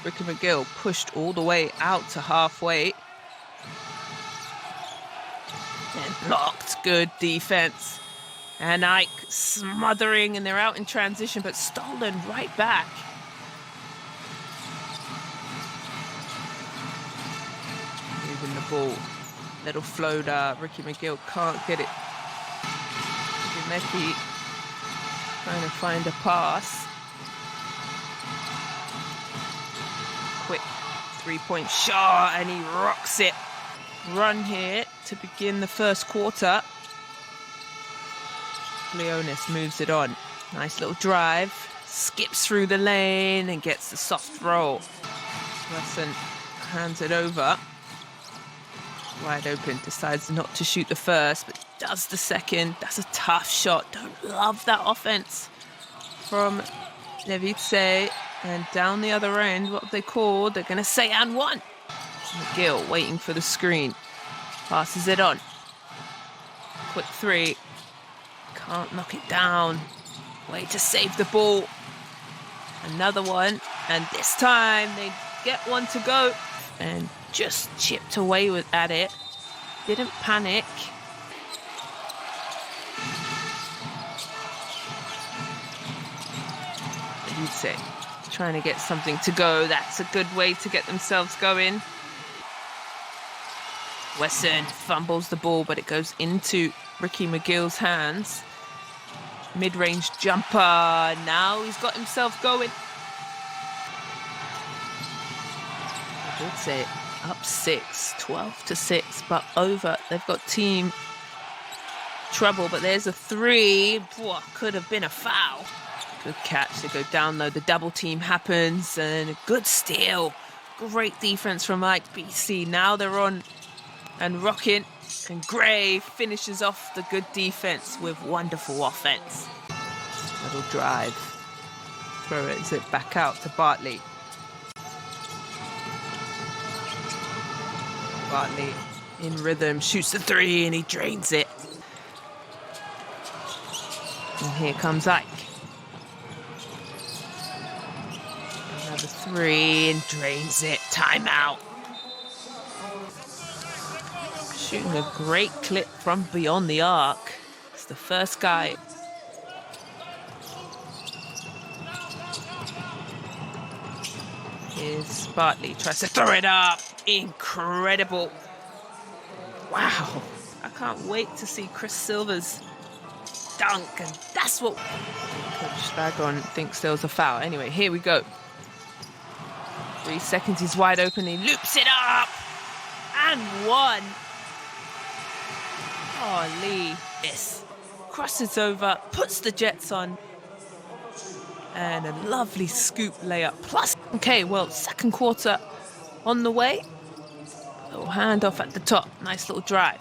Ricky McGill pushed all the way out to halfway. And blocked. Good defense. And Ike smothering, and they're out in transition, but stolen right back. Moving the ball. Little floater. Ricky McGill can't get it. Ďemeky trying to find a pass. Quick three-point shot, and he rocks it. Run here to begin the first quarter. Leonis moves it on. Nice little drive. Skips through the lane and gets the soft roll. Wesson hands it over. Wide open, decides not to shoot the first, but does the second. That's a tough shot. Don't love that offense from Levice. And down the other end, what have they called? They're going to say and one. McGill waiting for the screen. Passes it on. Quick three. Can't knock it down. Way to save the ball. Another one. And this time they get one to go. And just chipped away at it. Didn't panic. Levice trying to get something to go. That's a good way to get themselves going. Wesson fumbles the ball, but it goes into Ricky McGill's hands. Mid-range jumper. Now he's got himself going. Levice up 6, 12-6, but over. They've got team trouble, but there's a three. What could have been a foul. Good catch. They go down low. The double team happens, and a good steal. Great defense from Ike BC. Now they're on and rocking, and Gray finishes off the good defense with wonderful offense. Little drive. Throws it back out to Bartley. Bartley in rhythm, shoots the three, and he drains it. And here comes Ike. Another three, and drains it. Timeout. Shooting a great clip from beyond the arc. It's the first guy. Here's Bartley, tries to throw it up. Incredible. Wow. I can't wait to see Chris Silver's dunk, and that's what Coach Spagon thinks there was a foul. Anyway, here we go. 3 seconds, he's wide open, he loops it up, and one. Oh, Lee. Yes. Crosses over, puts the Jets on, and a lovely scoop layup. Plus, okay, well, second quarter on the way. Little handoff at the top. Nice little drive.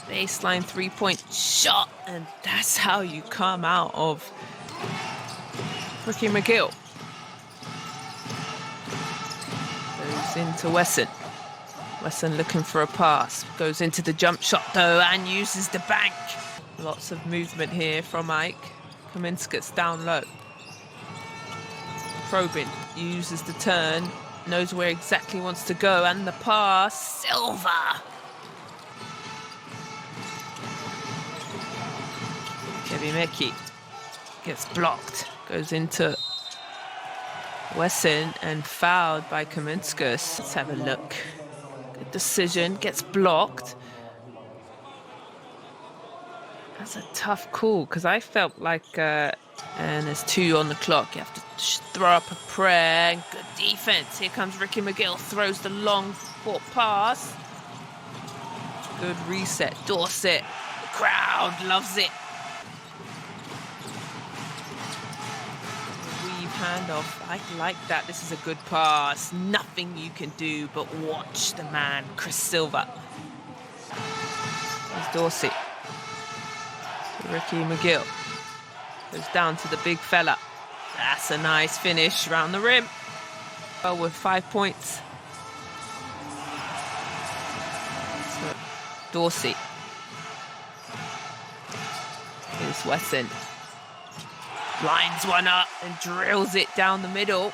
Baseline three-point shot. And that's how you come out of Ricky McGill. Goes into Wesson. Wesson looking for a pass. Goes into the jump shot, though, and uses the bank. Lots of movement here from Ike. Kaminskas gets down low. Probing. Uses the turn. Knows where exactly he wants to go, and the pass. Silver. Ďemeky gets blocked. Goes into Wesson and fouled by Kaminskas. Let's have a look. Good decision. Gets blocked. That's a tough call, because I felt like... and there's 2 on the clock. You have to throw up a prayer. Good defense. Here comes Ricky McGill. Throws the long court pass. Good reset. Dorset. The crowd loves it. Weave handoff. I like that. This is a good pass. Nothing you can do but watch the man, Chris Silver. There's Dorsey. Ricky McGill. Goes down to the big fella. That's a nice finish round the rim. Well, with 5 points. So, Dorsey. Here's Wesson. Lines one up and drills it down the middle.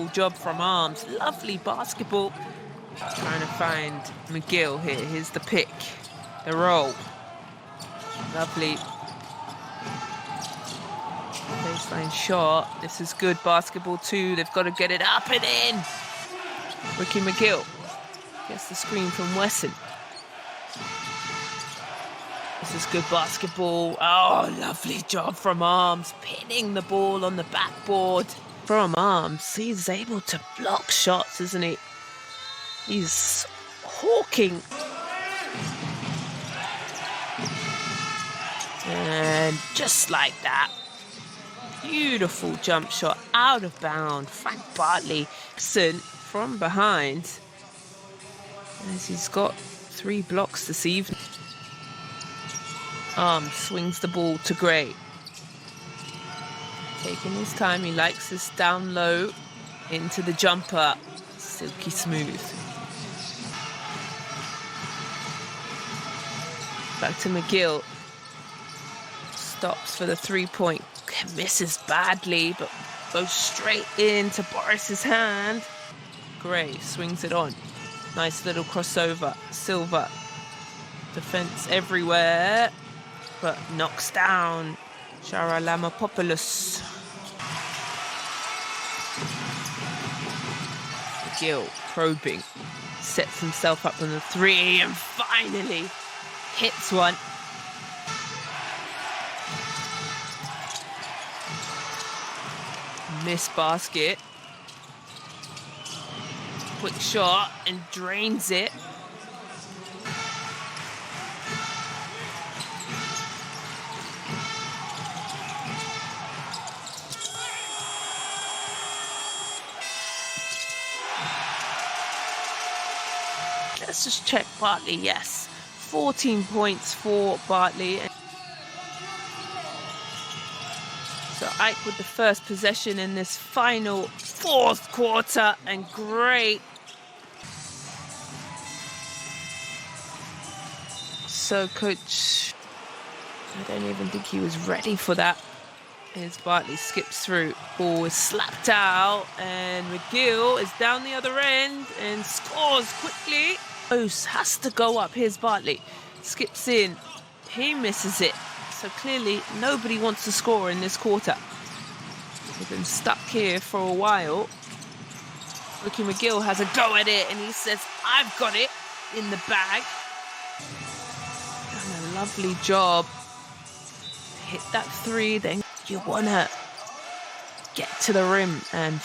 beautiful job from Arms. Lovely basketball. Trying to find McGill here. Here's the pick. The roll. Lovely. Baseline shot. This is good basketball too. They've got to get it up and in. Ricky McGill gets the screen from Wesson. This is good basketball. Oh, lovely job from Arms, pinning the ball on the backboard. From Arms, he's able to block shots, isn't he? He's hawking. And just like that, beautiful jump shot out of bounds. Frank Bartley from behind, as he's got 3 blocks this evening. Arms swings the ball to Gray. Taking his time, he likes this down low into the jumper. Silky smooth. Back to McGill. Stops for the 3-point. Misses badly, but goes straight into Boris's hand. Gray swings it on. Nice little crossover. Silva. Defense everywhere, but knocks down 𝗪𝗟𝗪𝗪𝗪𝗪𝗪𝗪𝗪𝗪𝗪𝗪𝗪𝗪𝗪🐂. McGill probing. Sets himself up on the 3 and finally hits one. Miss basket. Quick shot and drains it. Let's just check Bartley. Yes, 14 points for Bartley. So Ike with the first possession in this final 4th quarter, and great. So coach, I don't even think he was ready for that. As Bartley skips through, ball is slapped out, and McGill is down the other end and scores quickly. Ose has to go up. Here's Bartley, skips in, he misses it. So clearly nobody wants to score in this quarter. They've been stuck here for a while. Ricky McGill has a go at it, and he says, I've got it in the bag. Done a lovely job. Hit that three, then you want to get to the rim and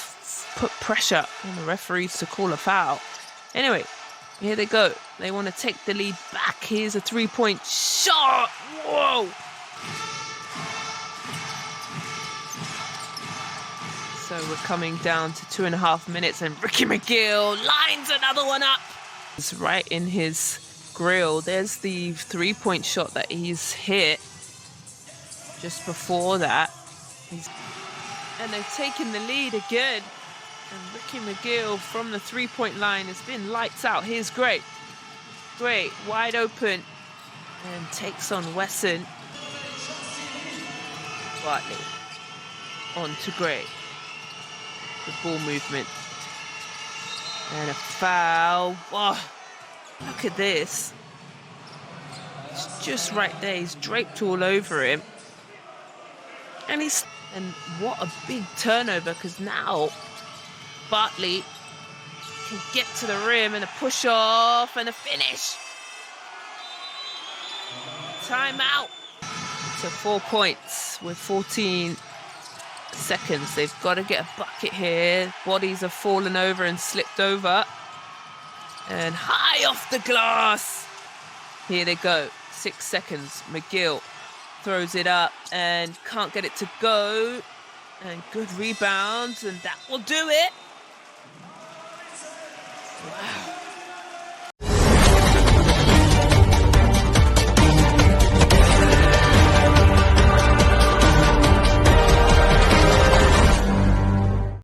put pressure on the referees to call a foul. Anyway, here they go. They want to take the lead back. Here's a three-point shot. Whoa! So we're coming down to 2.5 minutes, and Ricky McGill lines another one up. It's right in his grill. There's the three-point shot that he's hit just before that. And they've taken the lead again. And Ricky McGill from the three-point line has been lights out. Here's Gray. Gray, wide open, and takes on Wesson. Bartley on to Gray. The ball movement. And a foul. Whoa, look at this. It's just right there. He's draped all over him. And what a big turnover, because now Bartley can get to the rim, and a push off and a finish. Timeout. So 4 points with 14 seconds. They've got to get a bucket here. Bodies have fallen over and slipped over. And high off the glass. Here they go. 6 seconds. McGill throws it up and can't get it to go. And good rebounds, and that will do it. Wow.